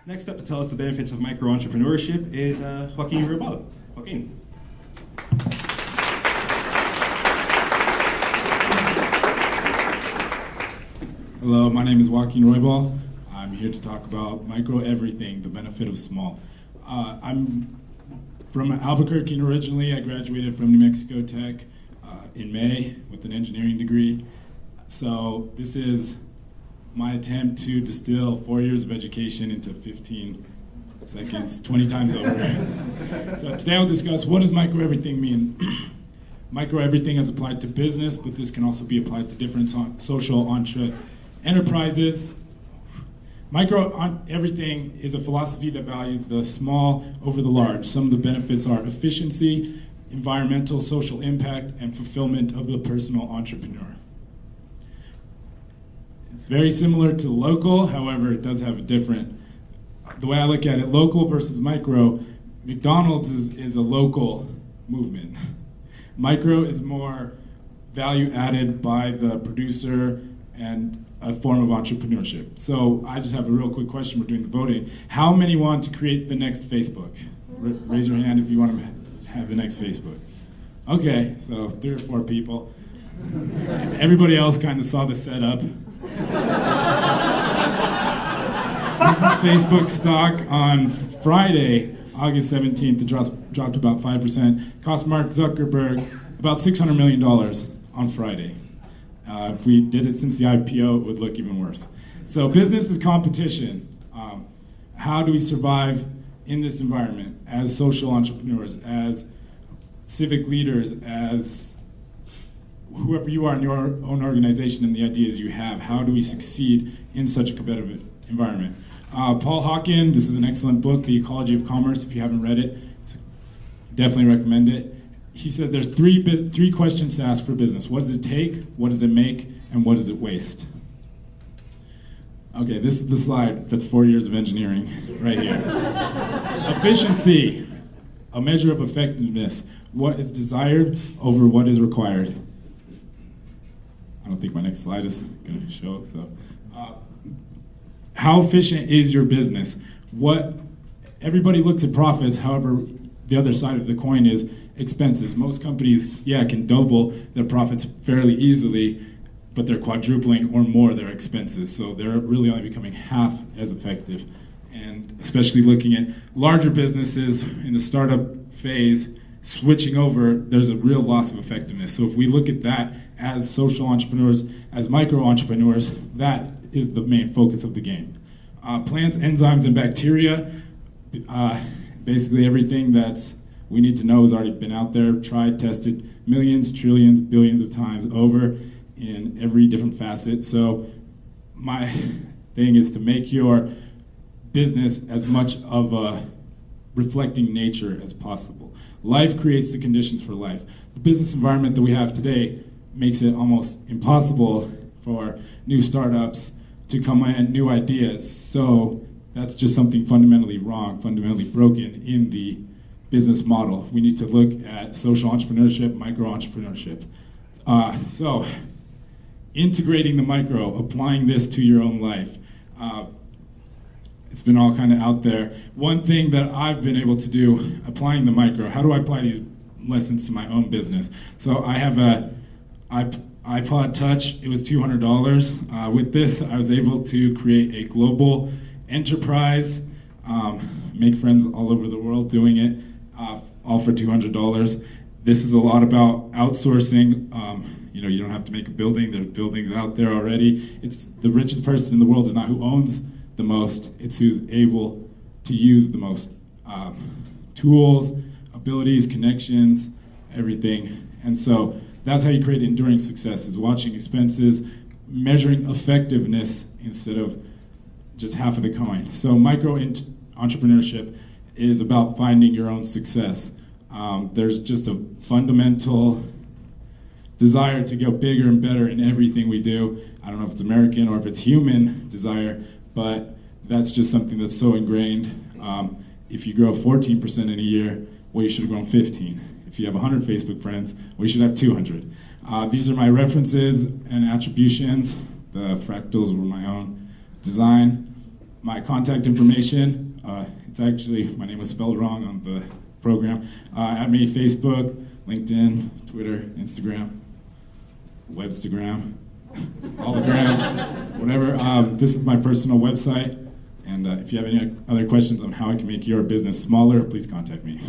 Next up to tell us the benefits of micro-entrepreneurship is Joaquin Roibal. Joaquin. Hello, my name is Joaquin Roibal. I'm here to talk about micro-everything, the benefit of small. I'm from Albuquerque originally. I graduated from New Mexico Tech in May with an engineering degree. So this is my attempt to distill 4 years of education into 15 seconds, 20 times over. So today I'll discuss, what does micro-everything mean? Micro-everything is applied to business, but this can also be applied to different social enterprises. Micro-everything is a philosophy that values the small over the large. Some of the benefits are efficiency, environmental, social impact, and fulfillment of the personal entrepreneur. It's very similar to local, however, it does have a different. The way I look at it, local versus micro, McDonald's is a local movement. Micro is more value added by the producer and a form of entrepreneurship. So I just have a real quick question. We're doing the voting. How many want to create the next Facebook? Raise your hand if you want to have the next Facebook. Okay, so 3 or 4 people. And everybody else kind of saw the setup. This is Facebook stock on Friday, August 17th. It dropped about 5%. Cost Mark Zuckerberg about $600 million on Friday. If we did it since the IPO, it would look even worse. So business is competition. How do we survive in this environment as social entrepreneurs, as civic leaders, as whoever you are in your own organization and the ideas you have? How do we succeed in such a competitive environment? Paul Hawken, this is an excellent book, The Ecology of Commerce. If you haven't read it, definitely recommend it. He said there's three questions to ask for business. What does it take? What does it make? And what does it waste? Okay, this is the slide that's 4 years of engineering right here. Efficiency, a measure of effectiveness. What is desired over what is required. I don't think my next slide is going to show. So, how efficient is your business? Everybody looks at profits. However, the other side of the coin is expenses. Most companies, can double their profits fairly easily, but they're quadrupling or more their expenses. So they're really only becoming half as effective. And especially looking at larger businesses in the startup phase, switching over, there's a real loss of effectiveness. So if we look at that as social entrepreneurs, as micro-entrepreneurs, that is the main focus of the game. Plants, enzymes, and bacteria, basically everything that we need to know has already been out there, tried, tested millions, trillions, billions of times over in every different facet. So my thing is to make your business as much of a reflecting nature as possible. Life creates the conditions for life. The business environment that we have today makes it almost impossible for new startups to come in, new ideas. So that's just something fundamentally wrong, fundamentally broken in the business model. We need to look at social entrepreneurship, micro-entrepreneurship. So integrating the micro, applying this to your own life. It's been all kind of out there. One thing that I've been able to do, applying the micro, how do I apply these lessons to my own business? So I have a iPod Touch. It was $200. With this, I was able to create a global enterprise, make friends all over the world doing it, all for $200. This is a lot about outsourcing. You don't have to make a building. There's buildings out there already. It's the richest person in the world is not who owns the most, it's who's able to use the most tools, abilities, connections, everything. And so that's how you create enduring success, is watching expenses, measuring effectiveness instead of just half of the coin. So micro-entrepreneurship is about finding your own success. There's just a fundamental desire to go bigger and better in everything we do. I don't know if it's American or if it's human desire, but that's just something that's so ingrained. If you grow 14% in a year, well, you should have grown 15. If you have 100 Facebook friends, well, you should have 200. These are my references and attributions. The fractals were my own design. my contact information. It's actually, my name was spelled wrong on the program. Add me Facebook, LinkedIn, Twitter, Instagram, Webstagram, hologram, whatever. This is my personal website. And if you have any other questions on how I can make your business smaller, please contact me.